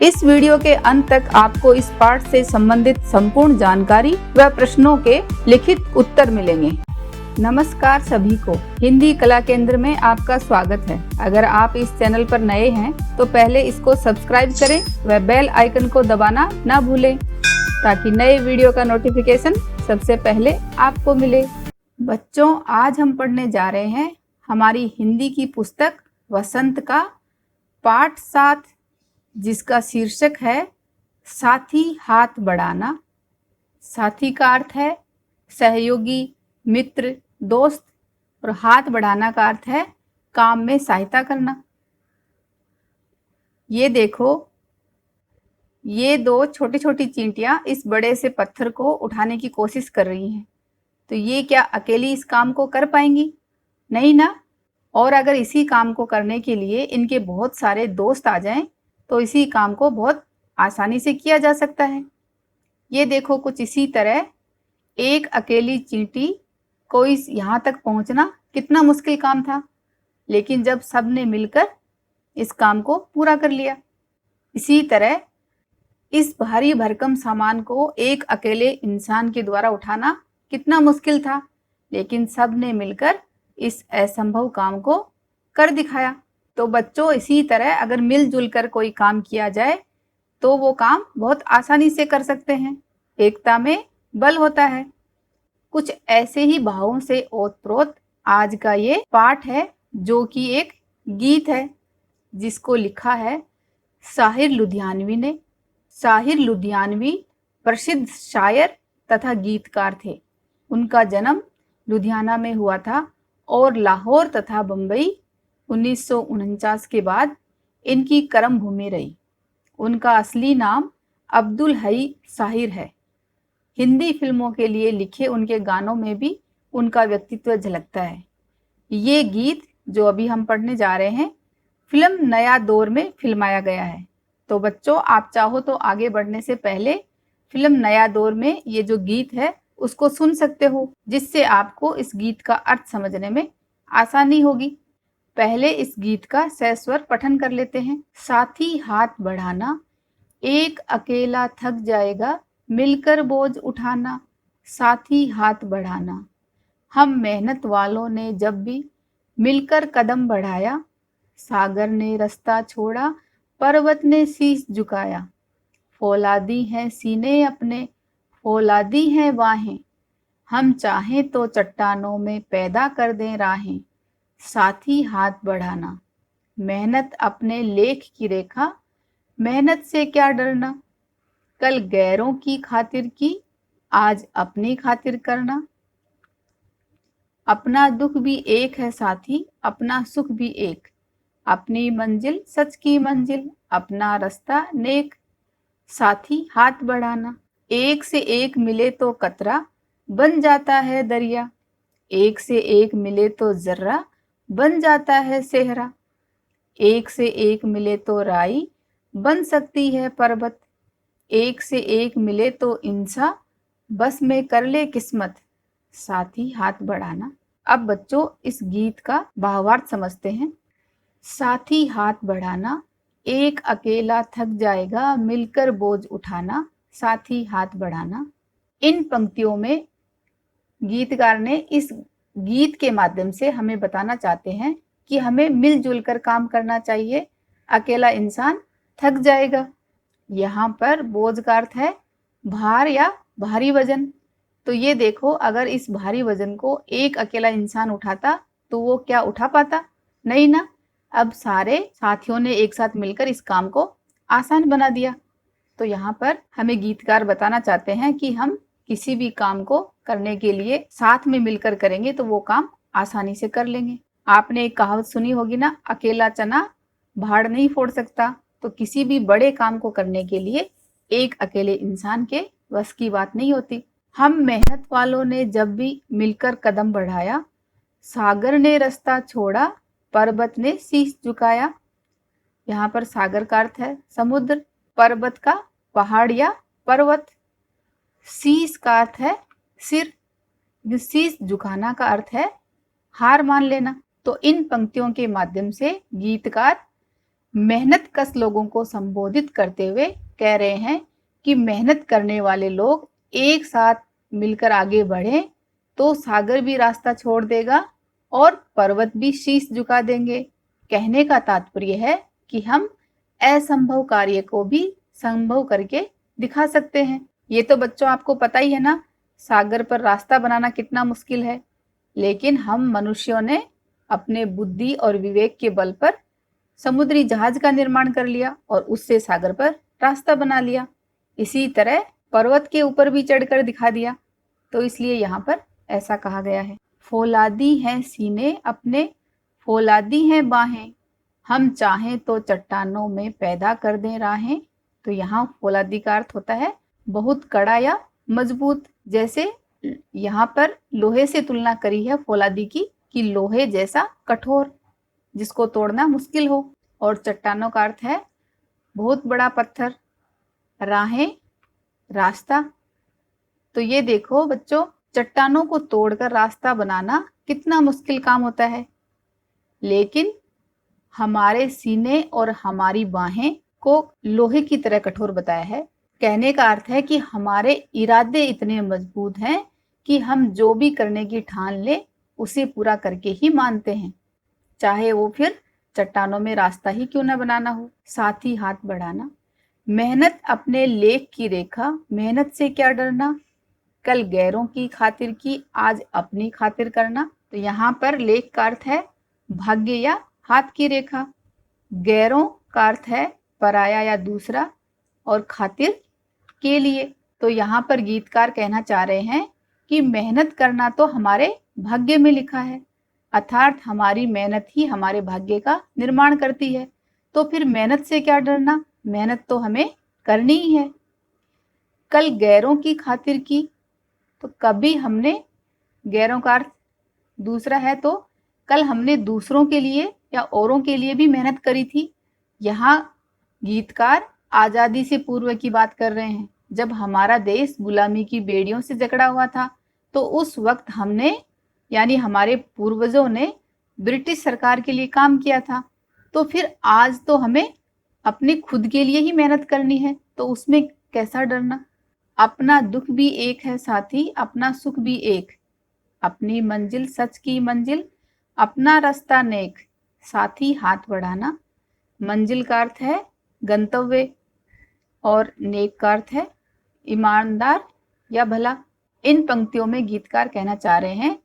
इस वीडियो के अंत तक आपको इस पाठ से संबंधित संपूर्ण जानकारी व प्रश्नों के लिखित उत्तर मिलेंगे। नमस्कार सभी को, हिंदी कला केंद्र में आपका स्वागत है। अगर आप इस चैनल पर नए हैं तो पहले इसको सब्सक्राइब करें व बेल आइकन को दबाना न भूलें ताकि नए वीडियो का नोटिफिकेशन सबसे पहले आपको मिले। बच्चों, आज हम पढ़ने जा रहे हैं हमारी हिंदी की पुस्तक वसंत का पाठ 7, जिसका शीर्षक है साथी हाथ बढ़ाना। साथी का अर्थ है सहयोगी, मित्र, दोस्त, और हाथ बढ़ाना का अर्थ है काम में सहायता करना। ये देखो, ये दो छोटी छोटी चींटियां इस बड़े से पत्थर को उठाने की कोशिश कर रही हैं। तो ये क्या अकेली इस काम को कर पाएंगी? नहीं ना। और अगर इसी काम को करने के लिए इनके बहुत सारे दोस्त आ जाएं तो इसी काम को बहुत आसानी से किया जा सकता है। ये देखो, कुछ इसी तरह एक अकेली चींटी को यहाँ तक पहुंचना कितना मुश्किल काम था, लेकिन जब सब ने मिलकर इस काम को पूरा कर लिया। इसी तरह इस भारी भरकम सामान को एक अकेले इंसान के द्वारा उठाना कितना मुश्किल था, लेकिन सब ने मिलकर इस असंभव काम को कर दिखाया। तो बच्चों, इसी तरह अगर मिलजुल कर कोई काम किया जाए तो वो काम बहुत आसानी से कर सकते हैं। एकता में बल होता है। कुछ ऐसे ही भावों से ओतप्रोत आज का ये पाठ है, जो कि एक गीत है जिसको लिखा है साहिर लुधियानवी ने। साहिर लुधियानवी प्रसिद्ध शायर तथा गीतकार थे। उनका जन्म लुधियाना में हुआ था और लाहौर तथा बम्बई 1949 के बाद इनकी कर्म भूमि रही। उनका असली नाम अब्दुल हई साहिर है। हिंदी फिल्मों के लिए लिखे उनके गानों में भी उनका व्यक्तित्व झलकता है। ये गीत जो अभी हम पढ़ने जा रहे हैं, फिल्म नया दौर में फिल्माया गया है। तो बच्चों, आप चाहो तो आगे बढ़ने से पहले फिल्म नया दौर में ये जो गीत है उसको सुन सकते हो, जिससे आपको इस गीत का अर्थ समझने में आसानी होगी। पहले इस गीत का सस्वर पठन कर लेते हैं। साथी हाथ बढ़ाना, एक अकेला थक जाएगा, मिलकर बोझ उठाना। साथी हाथ बढ़ाना, हम मेहनत वालों ने जब भी मिलकर कदम बढ़ाया। सागर ने रास्ता छोड़ा, पर्वत ने शीश झुकाया। फौलादी हैं सीने अपने, फौलादी हैं बाहें। हम चाहें तो चट्टानों में पैदा कर दें राहें। साथी हाथ बढ़ाना, मेहनत अपने लेख की रेखा। मेहनत से क्या डरना, कल गैरों की खातिर की, आज अपनी खातिर करना। अपना दुख भी एक है साथी, अपना सुख भी एक। अपनी मंजिल सच की मंजिल, अपना रास्ता नेक। साथी हाथ बढ़ाना, एक से एक मिले तो कतरा, बन जाता है दरिया। एक से एक मिले तो जर्रा, बन जाता है सेहरा। एक से एक मिले तो राई, बन सकती है पर्वत। एक से एक मिले तो इंसान, बस में कर ले किस्मत। साथी हाथ बढ़ाना। अब बच्चों, इस गीत का भावार्थ समझते हैं। साथी हाथ बढ़ाना, एक अकेला थक जाएगा, मिलकर बोझ उठाना। साथी हाथ बढ़ाना। इन पंक्तियों में गीतकार ने इस गीत के माध्यम से हमें बताना चाहते हैं कि हमें मिलजुल कर काम करना चाहिए। अकेला इंसान थक जाएगा। यहाँ पर बोझ का अर्थ है भार या भारी वजन। तो ये देखो, अगर इस भारी वजन को एक अकेला इंसान उठाता तो वो क्या उठा पाता? नहीं ना। अब सारे साथियों ने एक साथ मिलकर इस काम को आसान बना दिया। तो यहाँ पर हमें गीतकार बताना चाहते हैं कि हम किसी भी काम को करने के लिए साथ में मिलकर करेंगे तो वो काम आसानी से कर लेंगे। आपने एक कहावत सुनी होगी ना, अकेला चना भाड़ नहीं फोड़ सकता। तो किसी भी बड़े काम को करने के लिए एक अकेले इंसान के बस की बात नहीं होती। हम मेहनत वालों ने जब भी मिलकर कदम बढ़ाया। सागर ने रास्ता छोड़ा, पर्वत ने शीश झुकाया। यहाँ पर सागर का अर्थ है समुद्र, पर्वत का पहाड़ या पर्वत, शीश का अर्थ है सिर, शीश झुकाना का अर्थ है हार मान लेना। तो इन पंक्तियों के माध्यम से गीतकार मेहनत कश लोगों को संबोधित करते हुए कह रहे हैं कि मेहनत करने वाले लोग एक साथ मिलकर आगे बढ़े तो सागर भी रास्ता छोड़ देगा और पर्वत भी शीश झुका देंगे। कहने का तात्पर्य है कि हम असंभव कार्य को भी संभव करके दिखा सकते हैं। ये तो बच्चों आपको पता ही है ना, सागर पर रास्ता बनाना कितना मुश्किल है, लेकिन हम मनुष्यों ने अपने बुद्धि और विवेक के बल पर समुद्री जहाज का निर्माण कर लिया और उससे सागर पर रास्ता बना लिया। इसी तरह पर्वत के ऊपर भी चढ़कर दिखा दिया, तो इसलिए यहाँ पर ऐसा कहा गया है। फौलादी हैं सीने अपने, फौलादी हैं बाहें, हम चाहें तो चट्टानों में पैदा कर दें राहें। तो यहाँ फौलादी का अर्थ होता है बहुत कड़ा या मजबूत। जैसे यहाँ पर लोहे से तुलना करी है फौलादी की, कि लोहे जैसा कठोर जिसको तोड़ना मुश्किल हो। और चट्टानों का अर्थ है बहुत बड़ा पत्थर, राहें रास्ता। तो ये देखो बच्चों, चट्टानों को तोड़कर रास्ता बनाना कितना मुश्किल काम होता है, लेकिन हमारे सीने और हमारी बाहें को लोहे की तरह कठोर बताया है। कहने का अर्थ है कि हमारे इरादे इतने मजबूत हैं कि हम जो भी करने की ठान ले उसे पूरा करके ही मानते हैं, चाहे वो फिर चट्टानों में रास्ता ही क्यों न बनाना हो। साथ ही हाथ बढ़ाना, मेहनत अपने लेख की रेखा, मेहनत से क्या डरना, कल गैरों की खातिर की आज अपनी खातिर करना। तो यहाँ पर लेख का अर्थ है भाग्य या हाथ की रेखा, गैरों का अर्थ है पराया या दूसरा, और खातिर के लिए। तो यहाँ पर गीतकार कहना चाह रहे हैं कि मेहनत करना तो हमारे भाग्य में लिखा है, अर्थात हमारी मेहनत ही हमारे भाग्य का निर्माण करती है। तो फिर मेहनत से क्या डरना, मेहनत तो हमें करनी ही है। कल गैरों की खातिर की, तो कभी हमने, गैरों का अर्थ दूसरा है, तो कल हमने दूसरों के लिए या औरों के लिए भी मेहनत करी थी। यहाँ गीतकार आजादी से पूर्व की बात कर रहे हैं, जब हमारा देश गुलामी की बेड़ियों से जकड़ा हुआ था, तो उस वक्त हमने यानी हमारे पूर्वजों ने ब्रिटिश सरकार के लिए काम किया था। तो फिर आज तो हमें अपने खुद के लिए ही मेहनत करनी है, तो उसमें कैसा डरना। अपना दुख भी एक है साथी, अपना सुख भी एक, अपनी मंजिल सच की मंजिल, अपना रास्ता नेक, साथी हाथ बढ़ाना। मंजिल का अर्थ है गंतव्य और नेक का अर्थ है ईमानदार या भला। इन पंक्तियों में गीतकार कहना चाह रहे हैं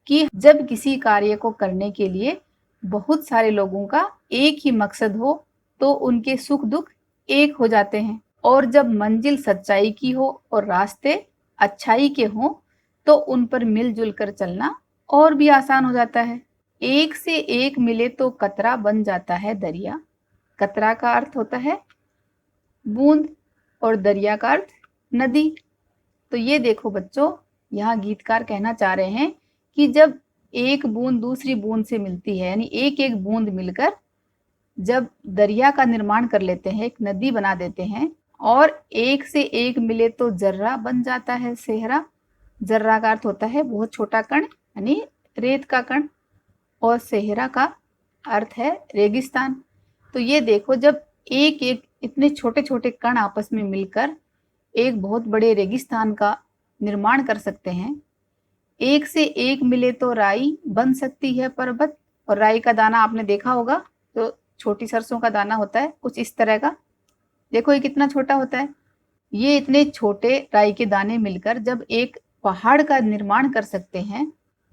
कि जब किसी कार्य को करने के लिए बहुत सारे लोगों का एक ही मकसद हो तो उनके सुख दुख एक हो जाते हैं, और जब मंजिल सच्चाई की हो और रास्ते अच्छाई के हों तो उन पर मिलजुल कर चलना और भी आसान हो जाता है। एक से एक मिले तो कतरा बन जाता है दरिया, कतरा का अर्थ होता है बूंद और दरिया का अर्थ नदी। तो ये देखो बच्चों, यहाँ गीतकार कहना चाह रहे हैं कि जब एक बूंद दूसरी बूंद से मिलती है, यानी एक एक बूंद मिलकर जब दरिया का निर्माण कर लेते हैं, एक नदी बना देते हैं, और एक से एक मिले तो जर्रा बन जाता है सेहरा। जर्रा का अर्थ होता है बहुत छोटा कण यानी रेत का कण, और सेहरा का अर्थ है रेगिस्तान। तो ये देखो, जब एक एक इतने छोटे छोटे कण आपस में मिलकर एक बहुत बड़े रेगिस्तान का निर्माण कर सकते हैं। एक से एक मिले तो राई बन सकती है पर्वत, और राई का दाना आपने देखा होगा, तो छोटी सरसों का दाना होता है कुछ इस तरह का, देखो ये कितना छोटा होता है। ये इतने छोटे राई के दाने मिलकर जब एक पहाड़ का निर्माण कर सकते हैं।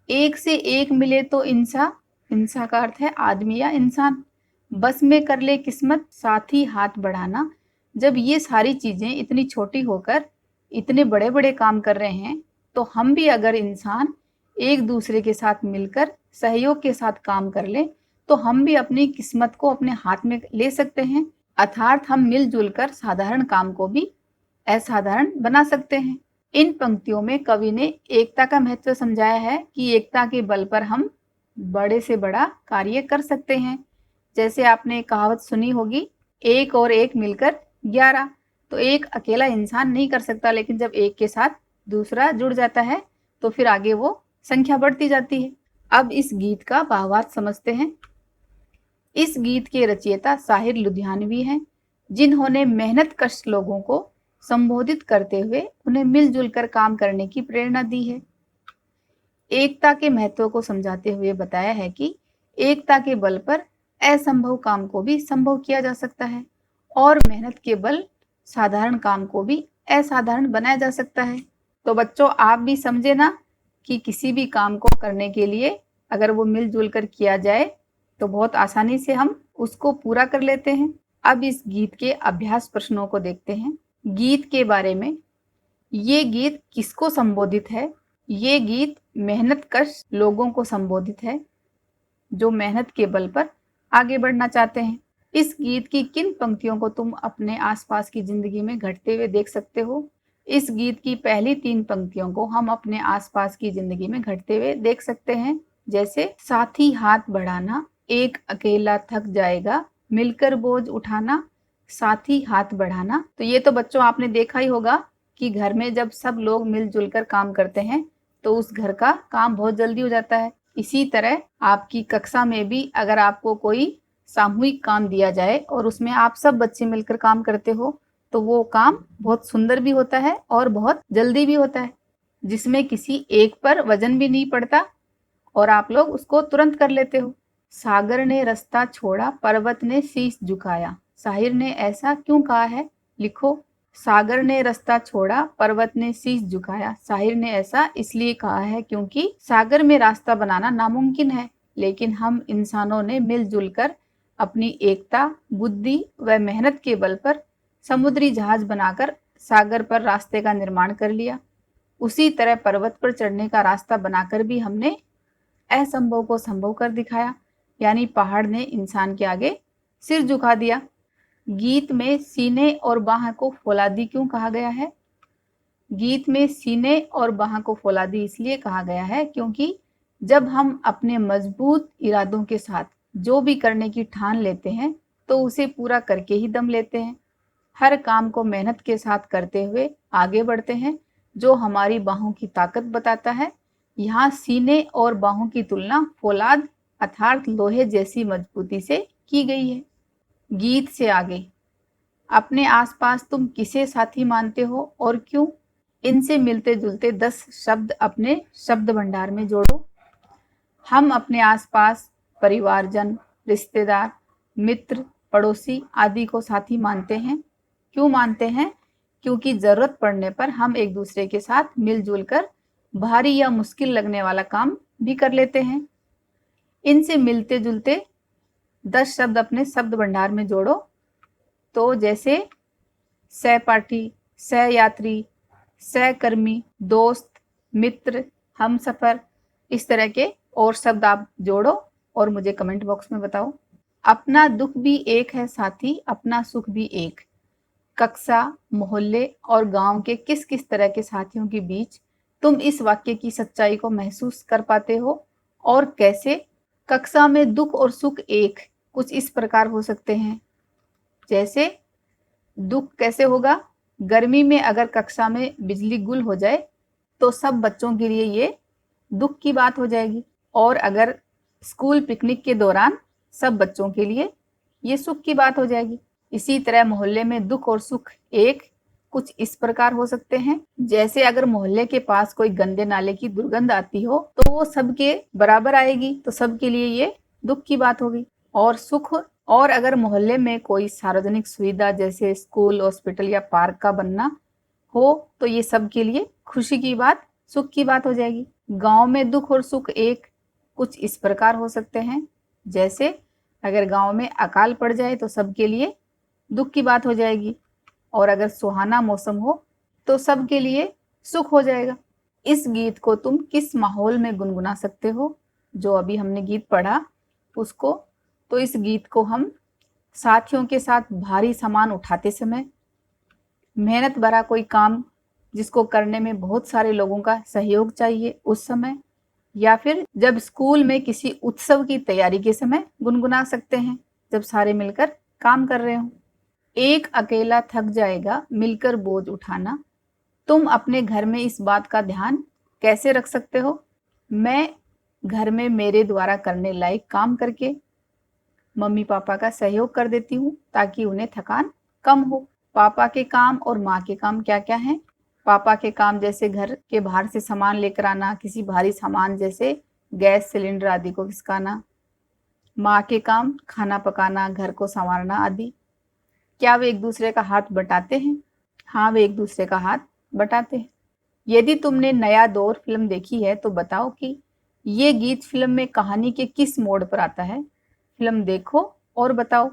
एक से एक मिले तो इंसा, इंसा का अर्थ है आदमी या इंसान, बस में कर ले किस्मत साथ ही हाथ बढ़ाना। जब ये सारी चीजें इतनी छोटी होकर इतने बड़े बड़े काम कर रहे हैं, तो हम भी अगर इंसान एक दूसरे के साथ मिलकर सहयोग के साथ काम कर ले तो हम भी अपनी किस्मत को अपने हाथ में ले सकते हैं, अर्थात हम मिलजुल कर साधारण काम को भी असाधारण बना सकते हैं। इन पंक्तियों में कवि ने एकता का महत्व समझाया है कि एकता के बल पर हम बड़े से बड़ा कार्य कर सकते हैं। जैसे आपने कहावत सुनी होगी, एक और एक मिलकर 11। तो एक अकेला इंसान नहीं कर सकता, लेकिन जब एक के साथ दूसरा जुड़ जाता है तो फिर आगे वो संख्या बढ़ती जाती है। अब इस गीत का भावार्थ समझते हैं। इस गीत के रचयिता साहिर लुधियानवी हैं, जिन्होंने मेहनत कश लोगों को संबोधित करते हुए उन्हें मिलजुल कर काम करने की प्रेरणा दी है। एकता के महत्व को समझाते हुए बताया है कि एकता के बल पर असंभव काम को भी संभव किया जा सकता है और मेहनत के बल साधारण काम को भी असाधारण बनाया जा सकता है। तो बच्चों, आप भी समझे ना कि किसी भी काम को करने के लिए अगर वो मिलजुल कर किया जाए तो बहुत आसानी से हम उसको पूरा कर लेते हैं। अब इस गीत के अभ्यास प्रश्नों को देखते हैं। गीत के बारे में, ये गीत किसको संबोधित है? ये गीत मेहनत कश लोगों को संबोधित है जो मेहनत के बल पर आगे बढ़ना चाहते हैं। इस गीत की किन पंक्तियों को तुम अपने आसपास की जिंदगी में घटते हुए देख सकते हो? इस गीत की पहली 3 पंक्तियों को हम अपने आसपास की जिंदगी में घटते हुए देख सकते हैं, जैसे साथी हाथ बढ़ाना, एक अकेला थक जाएगा, मिलकर बोझ उठाना, साथी हाथ बढ़ाना। तो ये तो बच्चों आपने देखा ही होगा कि घर में जब सब लोग मिलजुल कर काम करते हैं तो उस घर का काम बहुत जल्दी हो जाता है। इसी तरह आपकी कक्षा में भी अगर आपको कोई सामूहिक काम दिया जाए और उसमें आप सब बच्चे मिलकर काम करते हो तो वो काम बहुत सुंदर भी होता है और बहुत जल्दी भी होता है, जिसमें किसी एक पर वजन भी नहीं पड़ता और आप लोग उसको तुरंत कर लेते हो। सागर ने रास्ता छोड़ा, पर्वत ने शीश झुकाया, साहिर ने ऐसा क्यों कहा है? लिखो। सागर ने रास्ता छोड़ा, पर्वत ने शीश झुकाया, साहिर ने ऐसा इसलिए कहा है क्योंकि सागर में रास्ता बनाना नामुमकिन है, लेकिन हम इंसानों ने मिलजुल कर अपनी एकता, बुद्धि व मेहनत के बल पर समुद्री जहाज बनाकर सागर पर रास्ते का निर्माण कर लिया। उसी तरह पर्वत पर चढ़ने का रास्ता बनाकर भी हमने असंभव को संभव कर दिखाया, यानी पहाड़ ने इंसान के आगे सिर झुका दिया। गीत में सीने और बाह को फौलादी क्यों कहा गया है? गीत में सीने और बाह को फौलादी इसलिए कहा गया है क्योंकि जब हम अपने मजबूत इरादों के साथ जो भी करने की ठान लेते हैं तो उसे पूरा करके ही दम लेते हैं। हर काम को मेहनत के साथ करते हुए आगे बढ़ते हैं, जो हमारी बाहों की ताकत बताता है। यहाँ सीने और बाहों की तुलना फौलाद अर्थात लोहे जैसी मजबूती से की गई है। गीत से आगे, अपने आसपास तुम किसे साथी मानते हो और क्यों? इनसे मिलते जुलते 10 शब्द अपने शब्द भंडार में जोड़ो। हम अपने आसपास परिवारजन, रिश्तेदार, मित्र, पड़ोसी आदि को साथी मानते हैं। क्यों मानते हैं? क्योंकि जरूरत पड़ने पर हम एक दूसरे के साथ मिलजुल कर भारी या मुश्किल लगने वाला काम भी कर लेते हैं। इनसे मिलते जुलते 10 शब्द अपने शब्द भंडार में जोड़ो। तो जैसे सहपाठी, सहयात्री, सहकर्मी, दोस्त, मित्र, हमसफर, इस तरह के और शब्द आप जोड़ो और मुझे कमेंट बॉक्स में बताओ। अपना दुख भी एक है साथी, अपना सुख भी एक। कक्षा, मोहल्ले और गांव के किस किस तरह के साथियों के बीच तुम इस वाक्य की सच्चाई को महसूस कर पाते हो और कैसे? कक्षा में दुख और सुख एक कुछ इस प्रकार हो सकते हैं, जैसे दुख कैसे होगा? गर्मी में अगर कक्षा में बिजली गुल हो जाए तो सब बच्चों के लिए ये दुख की बात हो जाएगी, और अगर स्कूल पिकनिक के दौरान सब बच्चों के लिए ये सुख की बात हो जाएगी। इसी तरह मोहल्ले में दुख और सुख एक कुछ इस प्रकार हो सकते हैं, जैसे अगर मोहल्ले के पास कोई गंदे नाले की दुर्गंध आती हो तो वो सबके बराबर आएगी, तो सबके लिए ये दुख की बात होगी। और सुख, और अगर मोहल्ले में कोई सार्वजनिक सुविधा जैसे स्कूल, हॉस्पिटल या पार्क का बनना हो तो ये सबके लिए खुशी की बात, सुख की बात हो जाएगी। गांव में दुख और सुख एक कुछ इस प्रकार हो सकते हैं, जैसे अगर गांव में अकाल पड़ जाए तो सबके लिए दुख की बात हो जाएगी, और अगर सुहाना मौसम हो तो सबके लिए सुख हो जाएगा। इस गीत को तुम किस माहौल में गुनगुना सकते हो? जो अभी हमने गीत पढ़ा उसको, तो इस गीत को हम साथियों के साथ भारी सामान उठाते समय, मेहनत भरा कोई काम जिसको करने में बहुत सारे लोगों का सहयोग चाहिए उस समय, या फिर जब स्कूल में किसी उत्सव की तैयारी के समय गुनगुना सकते हैं, जब सारे मिलकर काम कर रहे हो। एक अकेला थक जाएगा, मिलकर बोझ उठाना। तुम अपने घर में इस बात का ध्यान कैसे रख सकते हो? मैं घर में मेरे द्वारा करने लायक काम करके, मम्मी पापा का सहयोग कर देती हूँ ताकि उन्हें थकान कम हो। पापा के काम और माँ के काम क्या क्या हैं? पापा के काम जैसे घर के बाहर से सामान लेकर आना, किसी भारी सामान जैसे गैस सिलेंडर आदि को खिसकाना। माँ के काम खाना पकाना, घर को संवारना आदि। क्या वे एक दूसरे का हाथ बटाते हैं? हाँ, वे एक दूसरे का हाथ बटाते हैं। यदि तुमने नया दौर फिल्म देखी है तो बताओ कि ये गीत फिल्म में कहानी के किस मोड़ पर आता है? फिल्म देखो और बताओ।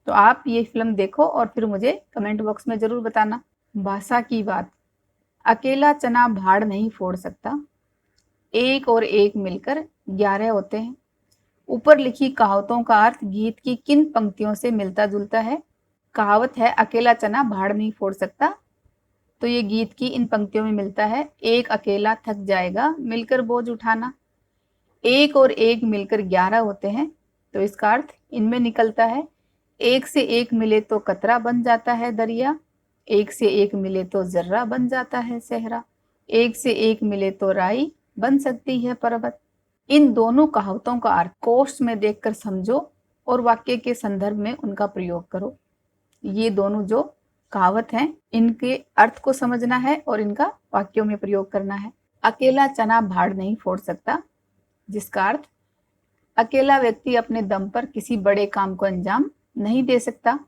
तो आप ये फिल्म देखो और फिर मुझे कमेंट बॉक्स में जरूर बताना। भाषा की बात। अकेला चना भाड़ नहीं फोड़ सकता, एक और एक मिलकर 11 होते हैं। ऊपर लिखी कहावतों का अर्थ गीत की किन पंक्तियों से मिलता जुलता है? कहावत है अकेला चना भाड़ नहीं फोड़ सकता, तो ये गीत की इन पंक्तियों में मिलता है। एक अकेला थक जाएगा मिलकर बोझ उठाना। एक और एक मिलकर 11 होते हैं, तो इसका अर्थ इनमें निकलता है। एक से एक मिले तो कतरा बन जाता है दरिया, एक से एक मिले तो जर्रा बन जाता है सहरा, एक से एक मिले तो राई बन सकती है पर्वत। इन दोनों कहावतों का अर्थ कोष्ठ में देखकर समझो और वाक्य के संदर्भ में उनका प्रयोग करो। ये दोनों जो कहावत हैं, इनके अर्थ को समझना है और इनका वाक्यों में प्रयोग करना है। अकेला चना भाड़ नहीं फोड़ सकता, जिसका अर्थ अकेला व्यक्ति अपने दम पर किसी बड़े काम को अंजाम नहीं दे सकता।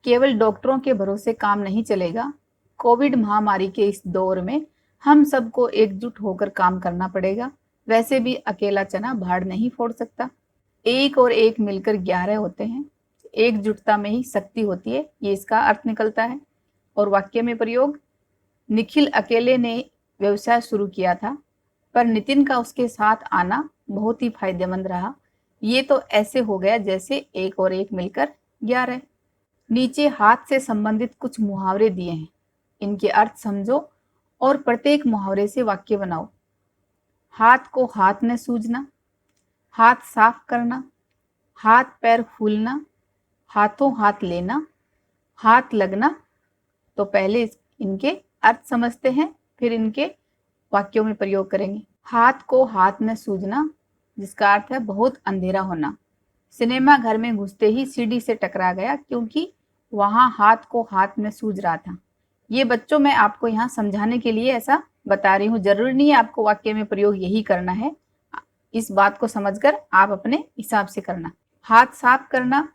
केवल डॉक्टरों के भरोसे काम नहीं चलेगा। कोविड महामारी के इस दौर में हम सबको एकजुट होकर काम करना पड़ेगा। वैसे भी अकेला चना भाड़ नहीं फोड़ सकता। एक और एक मिलकर 11 होते हैं। एकजुटता में ही शक्ति होती है, ये इसका अर्थ निकलता है। और वाक्य में प्रयोग। निखिल अकेले ने व्यवसाय शुरू किया था, पर नितिन का उसके साथ आना बहुत ही फायदेमंद रहा। ये तो ऐसे हो गया जैसे एक और एक मिलकर 11। नीचे हाथ से संबंधित कुछ मुहावरे दिए हैं, इनके अर्थ समझो और प्रत्येक मुहावरे से वाक्य बनाओ। हाथ को हाथ न सूझना, हाथ साफ करना, हाथ पैर फूलना, हाथों हाथ लेना, हाथ लगना। तो पहले इनके अर्थ समझते हैं, फिर इनके वाक्यों में प्रयोग करेंगे। हाथ को हाथ न सूझना, जिसका अर्थ है बहुत अंधेरा होना। सिनेमा घर में घुसते ही सीढ़ी से टकरा गया क्योंकि वहां हाथ को हाथ में सूझ रहा था। ये बच्चों मैं आपको यहाँ समझाने के लिए ऐसा बता रही हूँ, जरूरी नहीं है आपको वाक्य में प्रयोग यही करना है। इस बात को समझकर आप अपने हिसाब से करना। हाथ साफ करना,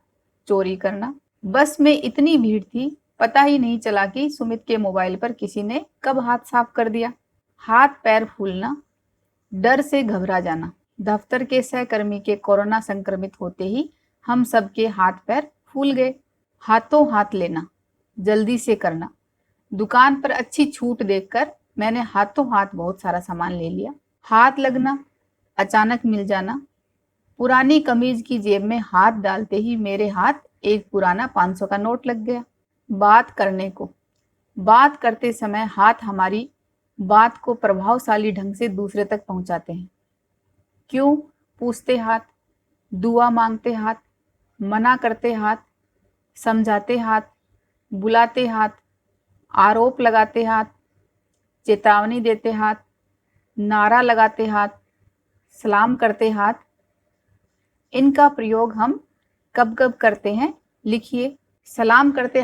चोरी करना। बस में इतनी भीड़ थी, पता ही नहीं चला कि सुमित के मोबाइल पर किसी ने कब हाथ साफ कर दिया। हाथ पैर फूलना, डर से घबरा जाना। दफ्तर के सहकर्मी के कोरोना संक्रमित होते ही हम सबके हाथ पैर फूल गए। हाथों हाथ लेना, जल्दी से करना। दुकान पर अच्छी छूट देखकर मैंने हाथों हाथ बहुत सारा सामान ले लिया। हाथ लगना, अचानक मिल जाना। पुरानी कमीज की जेब में हाथ डालते ही मेरे हाथ एक पुराना 500 का नोट लग गया। बात करने को, बात करते समय हाथ हमारी बात को प्रभावशाली ढंग से दूसरे तक पहुंचाते हैं। क्यों पूछते हाथ, दुआ मांगते हाथ, मना करते हाथ, समझाते हाथ, बुलाते हाथ, आरोप लगाते हाथ, चेतावनी देते हाथ, नारा लगाते हाथ, सलाम करते हाथ। इनका प्रयोग हम कब कब करते हैं, लिखिए। सलाम करते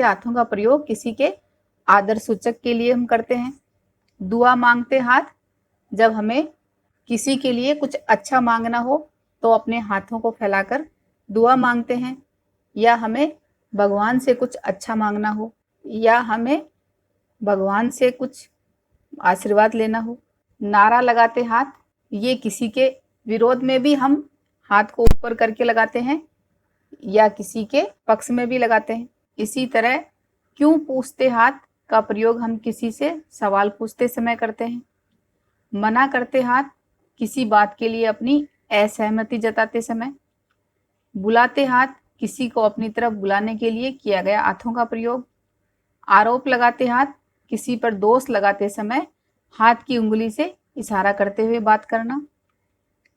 हाथों का प्रयोग किसी के आदर सूचक के लिए हम करते हैं। दुआ मांगते हाथ, जब हमें किसी के लिए कुछ अच्छा मांगना हो तो अपने हाथों को फैलाकर दुआ मांगते हैं, या हमें भगवान से कुछ अच्छा मांगना हो, या हमें भगवान से कुछ आशीर्वाद लेना हो। नारा लगाते हाथ, ये किसी के विरोध में भी हम हाथ को ऊपर करके लगाते हैं या किसी के पक्ष में भी लगाते हैं। इसी तरह क्यों पूछते हाथ का प्रयोग हम किसी से सवाल पूछते समय करते हैं। मना करते हाथ, किसी बात के लिए अपनी असहमति जताते समय। बुलाते हाथ, किसी को अपनी तरफ बुलाने के लिए किया गया हाथों का प्रयोग। आरोप लगाते हाथ, किसी पर दोष लगाते समय हाथ की उंगली से इशारा करते हुए बात करना।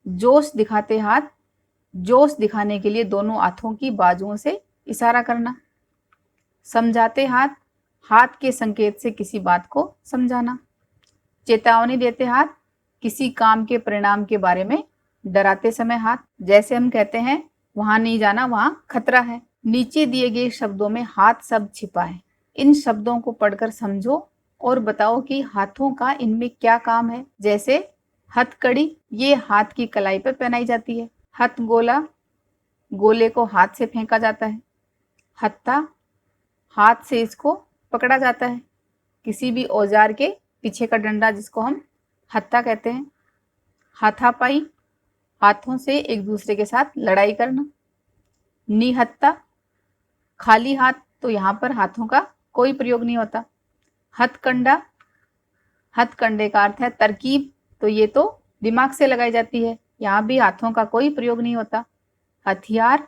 जोश दिखाते हाथ, जोश दिखाने के लिए दोनों हाथों की बाजुओं से इशारा करना। समझाते हाथ, हाथ के संकेत से किसी बात को समझाना। चेतावनी देते हाथ, किसी काम के परिणाम के बारे में डराते समय हाथ, जैसे हम कहते हैं वहां नहीं जाना, वहां खतरा है। नीचे दिए गए शब्दों में हाथ शब्द छिपा है। इन शब्दों को पढ़कर समझो और बताओ कि हाथों का इनमें क्या काम है। जैसे हथकड़ी, ये हाथ की कलाई पर पहनाई जाती है। हथगोला, गोले को हाथ से फेंका जाता है। हत्था, हाथ से इसको पकड़ा जाता है। किसी भी औजार के पीछे का डंडा जिसको हम हत्था कहते हैं। हाथापाई, हाथों से एक दूसरे के साथ लड़ाई करना। निहत्था, खाली हाथ, तो यहाँ पर हाथों का कोई प्रयोग नहीं होता। हथकंडा, हथकंडे का अर्थ है तरकीब, तो ये तो दिमाग से लगाई जाती है, यहाँ भी हाथों का कोई प्रयोग नहीं होता। हथियार,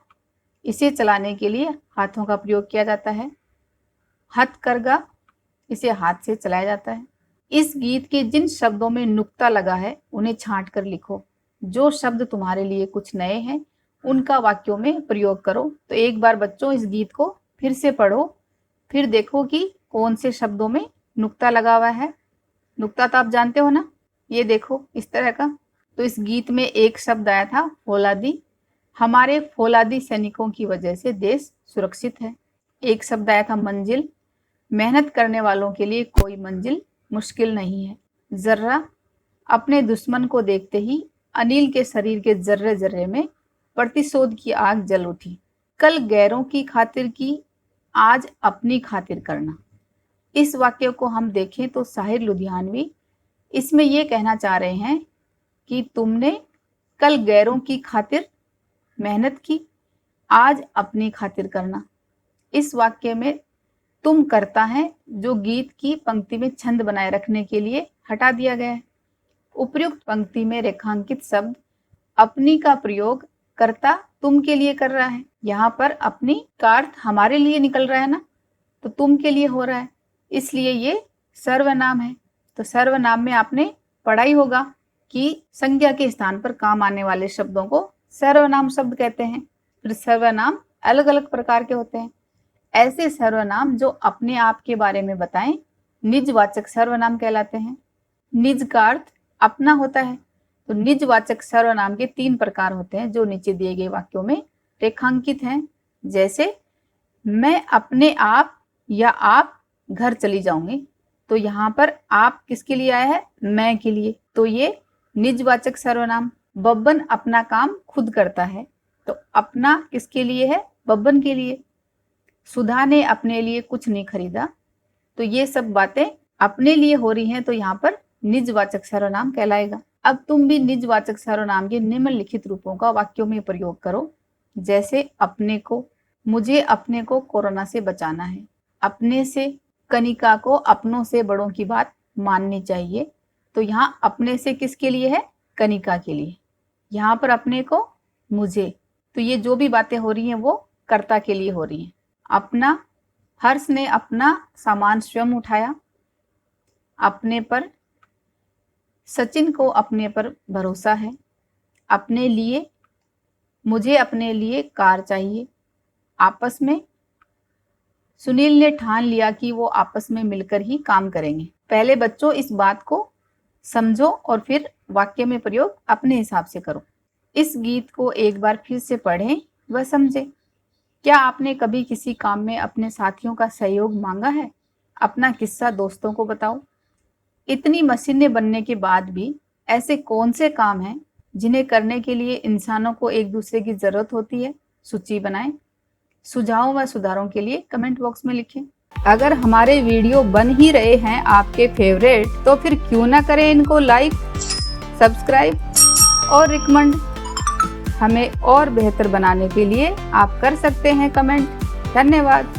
इसे चलाने के लिए हाथों का प्रयोग किया जाता है। हथकरघा, इसे हाथ से चलाया जाता है। इस गीत के जिन शब्दों में नुक्ता लगा है उन्हें छांट कर लिखो। जो शब्द तुम्हारे लिए कुछ नए हैं उनका वाक्यों में प्रयोग करो। तो एक बार बच्चों इस गीत को फिर से पढ़ो, फिर देखो कि कौन से शब्दों में नुक्ता लगा हुआ है। नुक्ता तो आप जानते हो ना, ये देखो इस तरह का। तो इस गीत में एक शब्द आया था फौलादी, हमारे फौलादी सैनिकों की वजह से देश सुरक्षित है। एक शब्द आया था मंजिल, मेहनत करने वालों के लिए कोई मंजिल मुश्किल नहीं है। जर्रा, अपने दुश्मन को देखते ही अनिल के शरीर के जर्रे जर्रे में प्रतिशोध की आग जल उठी। कल गैरों की खातिर की, आज अपनी खातिर करना। इस वाक्य को हम देखें तो साहिर लुधियानवी इसमें यह कहना चाह रहे हैं कि तुमने कल गैरों की खातिर मेहनत की, आज अपनी खातिर करना। इस वाक्य में तुम करता है जो गीत की पंक्ति में छंद बनाए रखने के लिए हटा दिया गया है। उपयुक्त पंक्ति में रेखांकित शब्द अपनी का प्रयोग कर्ता तुम के लिए कर रहा है। यहाँ पर अपनी का अर्थ हमारे लिए निकल रहा है ना, तो तुम के लिए हो रहा है, इसलिए ये सर्वनाम है। तो सर्वनाम में आपने पढ़ा ही होगा कि संज्ञा के स्थान पर काम आने वाले शब्दों को सर्वनाम शब्द कहते हैं। फिर सर्वनाम अलग अलग प्रकार के होते हैं। ऐसे सर्वनाम जो अपने आप के बारे में बताएं निजवाचक सर्वनाम कहलाते हैं। निज का अर्थ अपना होता है, तो निजवाचक सर्वनाम के 3 प्रकार होते हैं जो नीचे दिए गए वाक्यों में रेखांकित हैं। जैसे मैं अपने आप या आप घर चली जाऊंगी, तो यहाँ पर आप किसके लिए आया है, मैं के लिए, तो ये निजवाचक सर्वनाम। बब्बन अपना काम खुद करता है, तो अपना किसके लिए है, बब्बन के लिए। सुधा ने अपने लिए कुछ नहीं खरीदा, तो ये सब बातें अपने लिए हो रही हैं, तो यहाँ पर निजवाचक सर्वनाम कहलाएगा। अब तुम भी निजवाचक सर्वनाम के निम्नलिखित रूपों का वाक्यों में प्रयोग करो। जैसे अपने को, मुझे अपने को कोरोना से बचाना है। अपने से, कनिका को अपनों से बड़ों की बात माननी चाहिए, तो यहाँ अपने से किसके लिए है, कनिका के लिए। यहाँ पर अपने को, मुझे, तो ये जो भी बातें हो रही हैं वो कर्ता के लिए हो रही हैं। अपना, हर्ष ने अपना सामान स्वयं उठाया। अपने पर, सचिन को अपने पर भरोसा है। अपने लिए, मुझे अपने लिए कार चाहिए। आपस में, सुनील ने ठान लिया कि वो आपस में मिलकर ही काम करेंगे। पहले बच्चों इस बात को समझो और फिर वाक्य में प्रयोग अपने हिसाब से करो। इस गीत को एक बार फिर से पढ़ें व समझें। क्या आपने कभी किसी काम में अपने साथियों का सहयोग मांगा है? अपना किस्सा दोस्तों को बताओ। इतनी मशीनें बनने के बाद भी ऐसे कौन से काम हैं जिन्हें करने के लिए इंसानों को एक दूसरे की जरूरत होती है? सूची बनाएं। सुझावों व सुधारों के लिए कमेंट बॉक्स में लिखें। अगर हमारे वीडियो बन ही रहे हैं आपके फेवरेट, तो फिर क्यों ना करें इनको लाइक, सब्सक्राइब और रिकमेंड। हमें और बेहतर बनाने के लिए आप कर सकते हैं कमेंट। धन्यवाद।